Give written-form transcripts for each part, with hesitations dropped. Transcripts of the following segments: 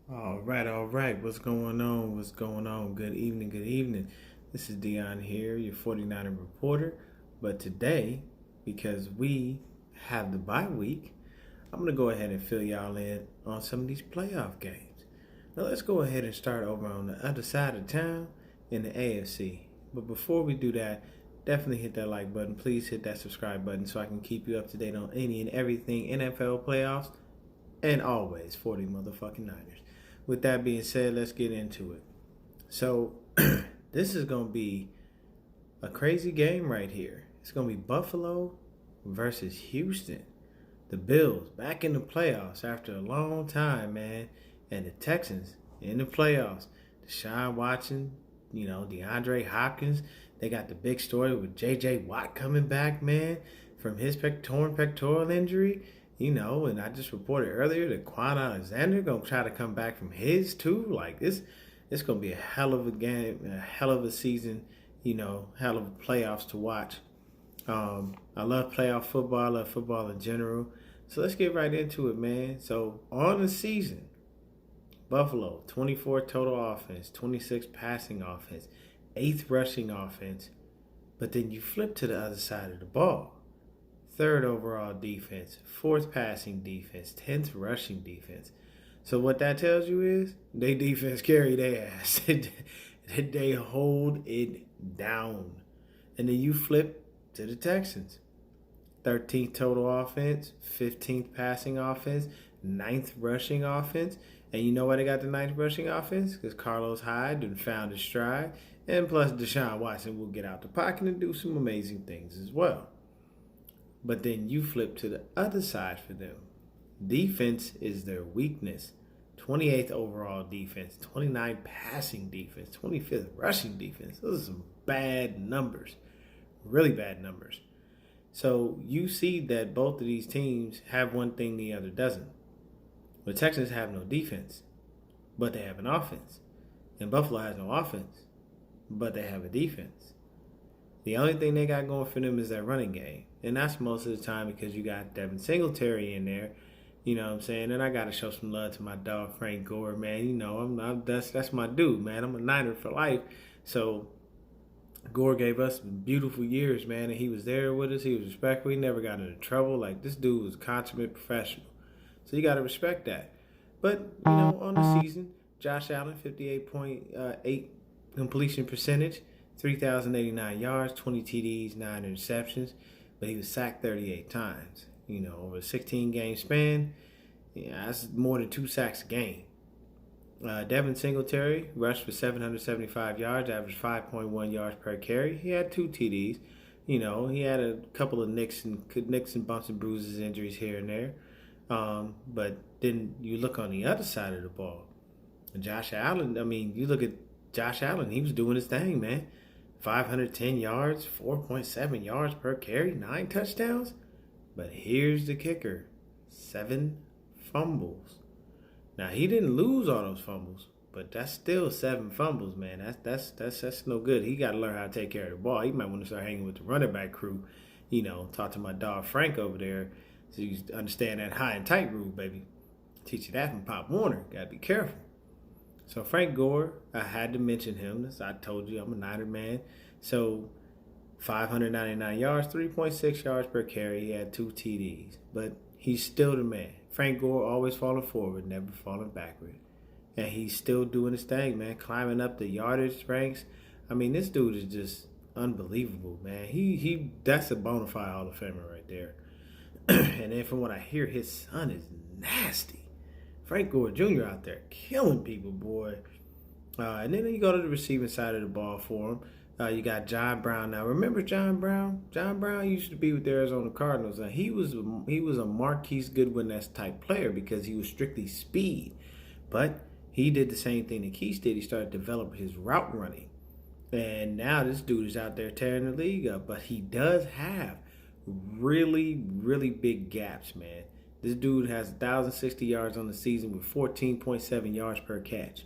All right. What's going on? What's going on? Good evening, good evening. This is Dion here, your 49er reporter. But today, because we have the bye week, I'm going to go ahead and fill y'all in on some of these playoff games. Now, let's go ahead and start over on the other side of town in the AFC. But before we do that, definitely hit that like button. Please hit that subscribe button so I can keep you up to date on any and everything NFL playoffs and always 40 motherfucking Niners. With that being said, let's get into it. So, this is going to be a crazy game right here. It's going to be Buffalo versus Houston. The Bills back in the playoffs after a long time, man. And the Texans in the playoffs. Deshaun Watson, DeAndre Hopkins. They got the big story with J.J. Watt coming back, man, from his torn pectoral injury. And I just reported earlier that Quan Alexander gonna try to come back from his too. Like it's gonna be a hell of a game, a hell of a season. Hell of playoffs to watch. I love playoff football. I love football in general. So let's get right into it, man. So on the season, Buffalo 24 total offense, 26 passing offense, 8th rushing offense. But then you flip to the other side of the ball. 3rd overall defense, 4th passing defense, 10th rushing defense. So what that tells you is they defense carry their ass. They hold it down. And then you flip to the Texans. 13th total offense, 15th passing offense, 9th rushing offense. And you know why they got the 9th rushing offense? Because Carlos Hyde done found his stride. And plus Deshaun Watson will get out the pocket and do some amazing things as well. But then you flip to the other side for them. Defense is their weakness. 28th overall defense, 29th passing defense, 25th rushing defense. Those are some bad numbers. Really bad numbers. So you see that both of these teams have one thing the other doesn't. The Texans have no defense, but they have an offense. And Buffalo has no offense, but they have a defense. The only thing they got going for them is that running game. And that's most of the time because you got Devin Singletary in there. You know what I'm saying? And I got to show some love to my dog, Frank Gore, man. That's my dude, man. I'm a Niner for life. So Gore gave us beautiful years, man. And he was there with us. He was respectful. He never got into trouble. Like, this dude was a consummate professional. So you got to respect that. But, on the season, Josh Allen, 58.8 completion percentage. 3,089 yards, 20 TDs, 9 interceptions, but he was sacked 38 times. Over a 16-game span, that's more than 2 sacks a game. Devin Singletary rushed for 775 yards, averaged 5.1 yards per carry. He had 2 TDs. He had a couple of nicks and bumps and bruises, injuries here and there. But then you look on the other side of the ball. Josh Allen, you look at Josh Allen, he was doing his thing, man. 510 yards, 4.7 yards per carry, 9 touchdowns. But here's the kicker, 7 fumbles. Now, he didn't lose all those fumbles, but that's still 7 fumbles, man. That's no good. He got to learn how to take care of the ball. He might want to start hanging with the running back crew. Talk to my dog Frank over there so you understand that high and tight rule, baby. Teach you that from Pop Warner. Got to be careful. So Frank Gore, I had to mention him. As I told you, I'm a Niner man. So 599 yards, 3.6 yards per carry. He had 2 TDs. But he's still the man. Frank Gore always falling forward, never falling backward. And he's still doing his thing, man. Climbing up the yardage ranks. This dude is just unbelievable, man. He that's a bona fide Hall of Famer right there. And then from what I hear, his son is nasty. Frank Gore Jr. out there killing people, boy. And then you go to the receiving side of the ball for him. You got John Brown. Now, remember John Brown? John Brown used to be with the Arizona Cardinals. Now, he was a Marquise Goodwin-esque type player because he was strictly speed. But he did the same thing that Keith did. He started to develop his route running. And now this dude is out there tearing the league up. But he does have really, really big gaps, man. This dude has 1,060 yards on the season with 14.7 yards per catch.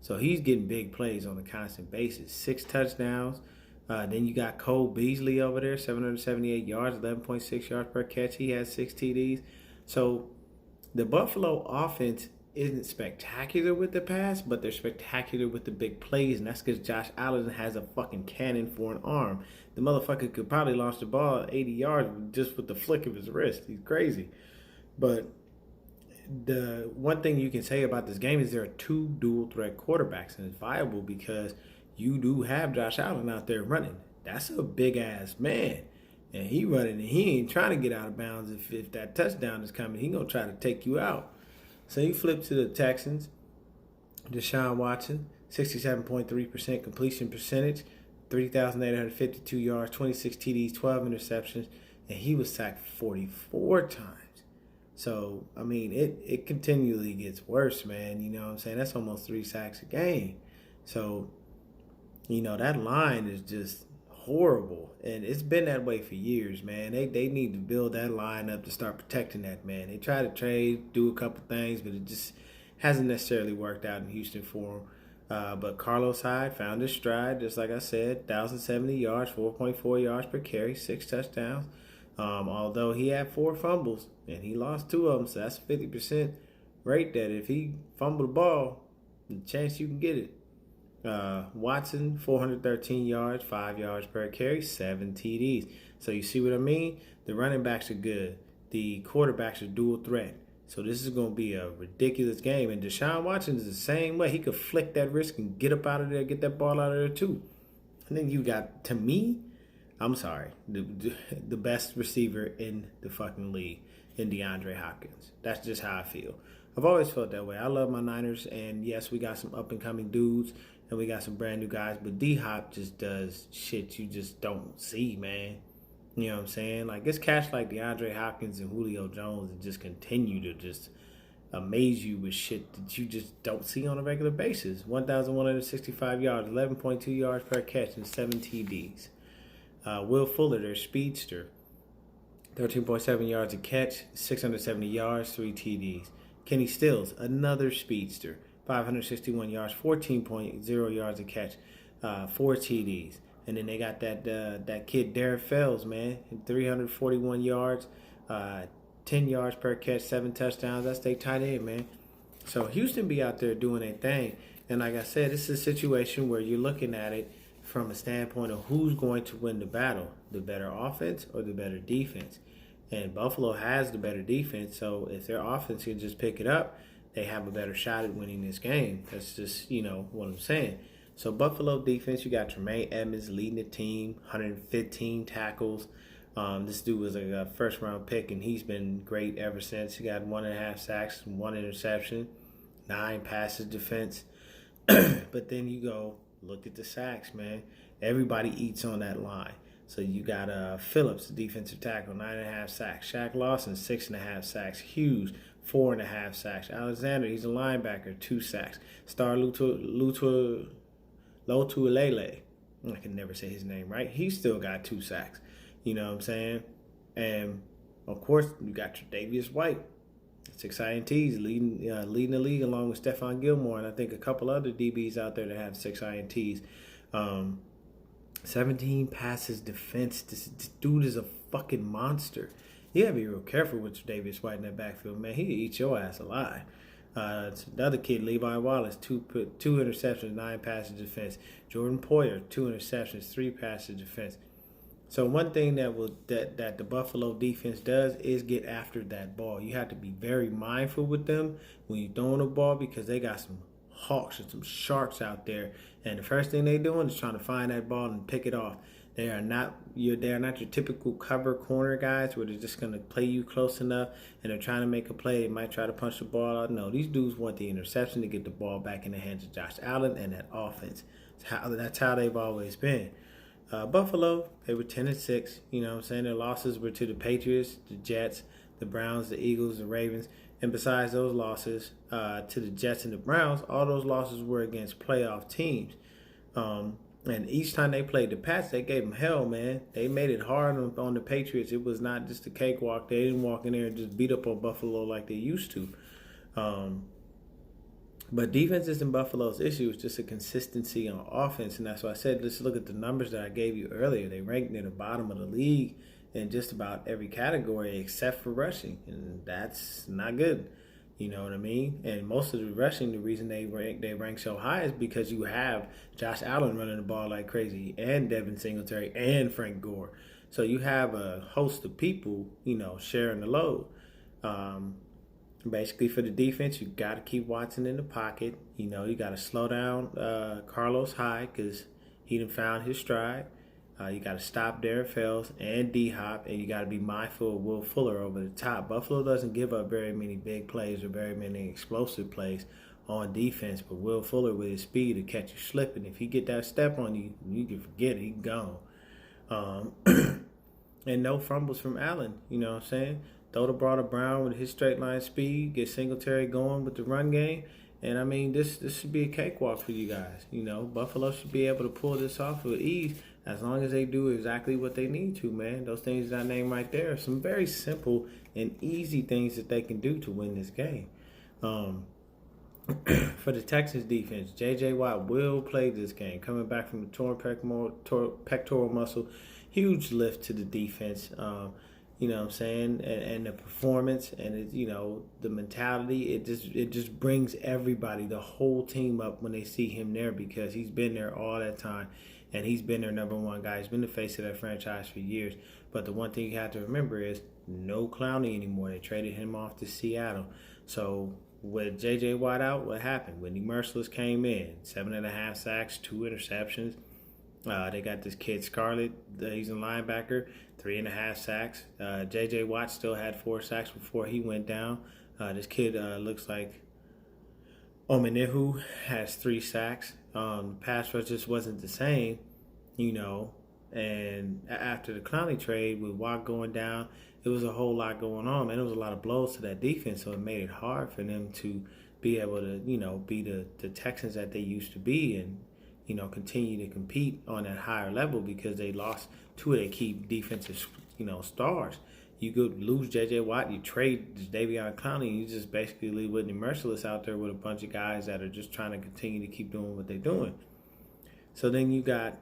So he's getting big plays on a constant basis. 6 touchdowns. Then you got Cole Beasley over there, 778 yards, 11.6 yards per catch. He has 6 TDs. So the Buffalo offense isn't spectacular with the pass, but they're spectacular with the big plays, and that's because Josh Allen has a fucking cannon for an arm. The motherfucker could probably launch the ball 80 yards just with the flick of his wrist. He's crazy. But the one thing you can say about this game is there are two dual threat quarterbacks, and it's viable because you do have Josh Allen out there running. That's a big ass man. And he running and he ain't trying to get out of bounds. If that touchdown is coming, he gonna try to take you out. So you flip to the Texans. Deshaun Watson, 67.3% completion percentage, 3,852 yards, 26 TDs, 12 interceptions, and he was sacked 44 times. So, I mean, it continually gets worse, man. You know what I'm saying? That's almost 3 sacks a game. So, you know, that line is just horrible. And it's been that way for years, man. They need to build that line up to start protecting that, man. They try to trade, do a couple things, but it just hasn't necessarily worked out in Houston for him. But Carlos Hyde found his stride, just like I said, 1,070 yards, 4.4 yards per carry, 6 touchdowns. Although he had 4 fumbles and he lost 2 of them, so that's a 50% rate that if he fumbled the ball, the chance you can get it. Watson, 413 yards, 5 yards per carry, 7 TDs. So you see what I mean? The running backs are good. The quarterbacks are dual threat. So this is going to be a ridiculous game. And Deshaun Watson is the same way. He could flick that wrist and get up out of there, get that ball out of there too. And then you got, to me, I'm sorry, the best receiver in the fucking league in DeAndre Hopkins. That's just how I feel. I've always felt that way. I love my Niners, and yes, we got some up-and-coming dudes, and we got some brand new guys, but D-Hop just does shit you just don't see, man. You know what I'm saying? Like, it's cats like DeAndre Hopkins and Julio Jones that just continue to just amaze you with shit that you just don't see on a regular basis. 1,165 yards, 11.2 yards per catch, and 7 TDs. Will Fuller, their speedster, 13.7 yards a catch, 670 yards, 3 TDs. Kenny Stills, another speedster, 561 yards, 14.0 yards a catch, 4 TDs. And then they got that kid Darren Fells, man, 341 yards, 10 yards per catch, 7 touchdowns. That's their tight end, man. So Houston be out there doing their thing. And like I said, this is a situation where you're looking at it from a standpoint of who's going to win the battle, the better offense or the better defense. And Buffalo has the better defense, so if their offense can just pick it up, they have a better shot at winning this game. That's just, you know, what I'm saying. So Buffalo defense, you got Tremaine Edmonds leading the team, 115 tackles. This dude was a first-round pick, and he's been great ever since. He got 1.5 sacks, 1 interception, 9 passes defense. But then you go, look at the sacks, man. Everybody eats on that line. So you got Phillips, the defensive tackle, 9.5 sacks. Shaq Lawson, 6.5 sacks. Hughes, 4.5 sacks. Alexander, he's a linebacker, 2 sacks. Star Lotulelei, I can never say his name right. He still got 2 sacks. You know what I'm saying? And, of course, you got Tre'Davious White, 6 INTs, leading the league along with Stephon Gilmore, and I think a couple other DBs out there that have 6 INTs. 17 passes defense. This dude is a fucking monster. You gotta be real careful with Tre'Davious White in that backfield, man. He could eat your ass alive. The other kid, Levi Wallace, 2 interceptions, 9 passes defense. Jordan Poyer, 2 interceptions, 3 passes defense. So one thing that the Buffalo defense does is get after that ball. You have to be very mindful with them when you're throwing the ball because they got some hawks and some sharks out there. And the first thing they're doing is trying to find that ball and pick it off. They are not your typical cover corner guys where they're just going to play you close enough and they're trying to make a play. They might try to punch the ball out. No, these dudes want the interception to get the ball back in the hands of Josh Allen and that offense. That's how they've always been. Buffalo, they were 10-6. You know what I'm saying? Their losses were to the Patriots, the Jets, the Browns, the Eagles, the Ravens. And besides those losses to the Jets and the Browns, all those losses were against playoff teams. And each time they played the Pats, they gave them hell, man. They made it hard on the Patriots. It was not just a cakewalk. They didn't walk in there and just beat up on Buffalo like they used to. But defense isn't Buffalo's issue. It's just a consistency on offense. And that's why I said, let's look at the numbers that I gave you earlier. They ranked near the bottom of the league in just about every category except for rushing. And that's not good. You know what I mean? And most of the rushing, the reason they rank so high is because you have Josh Allen running the ball like crazy, and Devin Singletary and Frank Gore. So you have a host of people, sharing the load. Um, Basically, for the defense, you got to keep Watson in the pocket. You got to slow down Carlos Hyde because he done found his stride. You got to stop Darren Fells and D Hop, and you got to be mindful of Will Fuller over the top. Buffalo doesn't give up very many big plays or very many explosive plays on defense, but Will Fuller with his speed to catch you slipping. If he get that step on you, you can forget it. He gone. And no fumbles from Allen. You know what I'm saying? Throw the ball to Brown with his straight line speed. Get Singletary going with the run game. And I mean, this should be a cakewalk for you guys. Buffalo should be able to pull this off with ease as long as they do exactly what they need to, man. Those things that I named right there are some very simple and easy things that they can do to win this game. For the Texans defense, J.J. Watt will play this game. Coming back from the torn pectoral muscle, huge lift to the defense. You know what I'm saying? And the performance and the mentality, it just brings everybody, the whole team up when they see him there because he's been there all that time and he's been their number one guy. He's been the face of that franchise for years. But the one thing you have to remember is no Clowney anymore. They traded him off to Seattle. So with J.J. Watt out, what happened? Whitney Merciless came in, 7.5 sacks, 2 interceptions. They got this kid Scarlett, he's a linebacker, 3.5 sacks. J.J. Watt still had 4 sacks before he went down. This kid looks like Omenihu has 3 sacks. Pass rush just wasn't the same, And after the Clowney trade with Watt going down, it was a whole lot going on, man. There was a lot of blows to that defense, so it made it hard for them to be able to, be the Texans that they used to be and, continue to compete on that higher level because they lost 2 of their key defensive, stars. You could lose J.J. Watt, you trade Davion Clowney, and you just basically leave Whitney Merciless out there with a bunch of guys that are just trying to continue to keep doing what they're doing. So then you got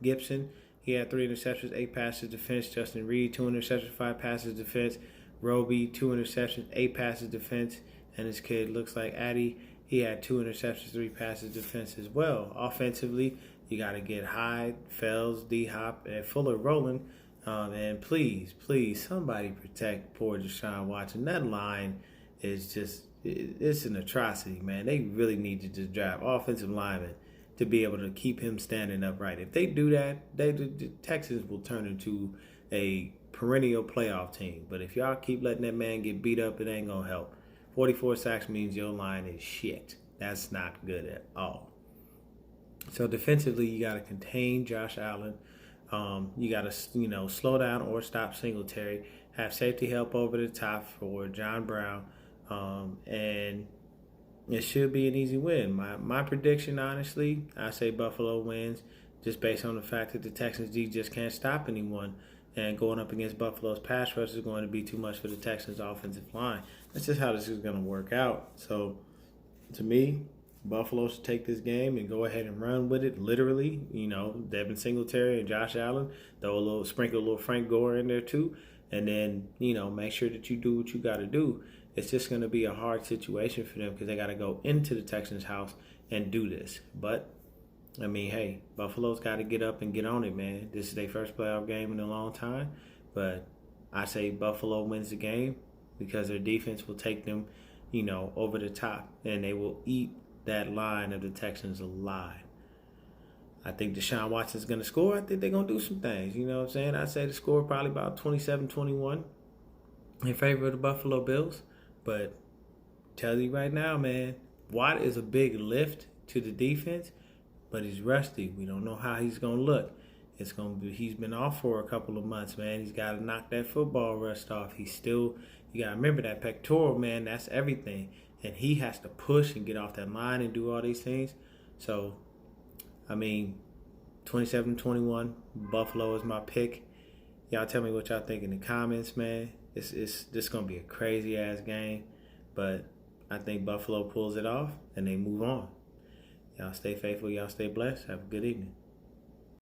Gibson. He had 3 interceptions, 8 passes defense. Justin Reed, 2 interceptions, 5 passes defense. Roby, 2 interceptions, 8 passes defense. And this kid looks like Addy. He had 2 interceptions, 3 passes defense as well. Offensively, you got to get Hyde, Fells, D-Hop, and Fuller rolling. And please, somebody protect poor Deshaun Watson. That line is just, it's an atrocity, man. They really need to just draft offensive linemen to be able to keep him standing upright. If they do that, the Texans will turn into a perennial playoff team. But if y'all keep letting that man get beat up, it ain't going to help. 44 sacks means your line is shit. That's not good at all. So defensively, you got to contain Josh Allen. You got to, slow down or stop Singletary. Have safety help over the top for John Brown. And it should be an easy win. My prediction, honestly, I say Buffalo wins just based on the fact that the Texans D just can't stop anyone. And going up against Buffalo's pass rush is going to be too much for the Texans' offensive line. That's just how this is going to work out. So, to me, Buffalo should take this game and go ahead and run with it, literally. Devin Singletary and Josh Allen. Sprinkle a little Frank Gore in there too. And then, make sure that you do what you got to do. It's just going to be a hard situation for them because they got to go into the Texans' house and do this. But, I mean, hey, Buffalo's got to get up and get on it, man. This is their first playoff game in a long time. But I say Buffalo wins the game because their defense will take them, over the top. And they will eat that line of the Texans alive. I think Deshaun Watson's going to score. I think they're going to do some things. You know what I'm saying? I say the score probably about 27-21 in favor of the Buffalo Bills. But tell you right now, man, Watt is a big lift to the defense, but he's rusty. We don't know how he's going to look. He's been off for a couple of months, man. He's got to knock that football rust off. You got to remember that pectoral, man, that's everything. And he has to push and get off that line and do all these things. So, 27-21, Buffalo is my pick. Y'all tell me what y'all think in the comments, man. This going to be a crazy-ass game. But I think Buffalo pulls it off and they move on. Y'all stay faithful. Y'all stay blessed. Have a good evening.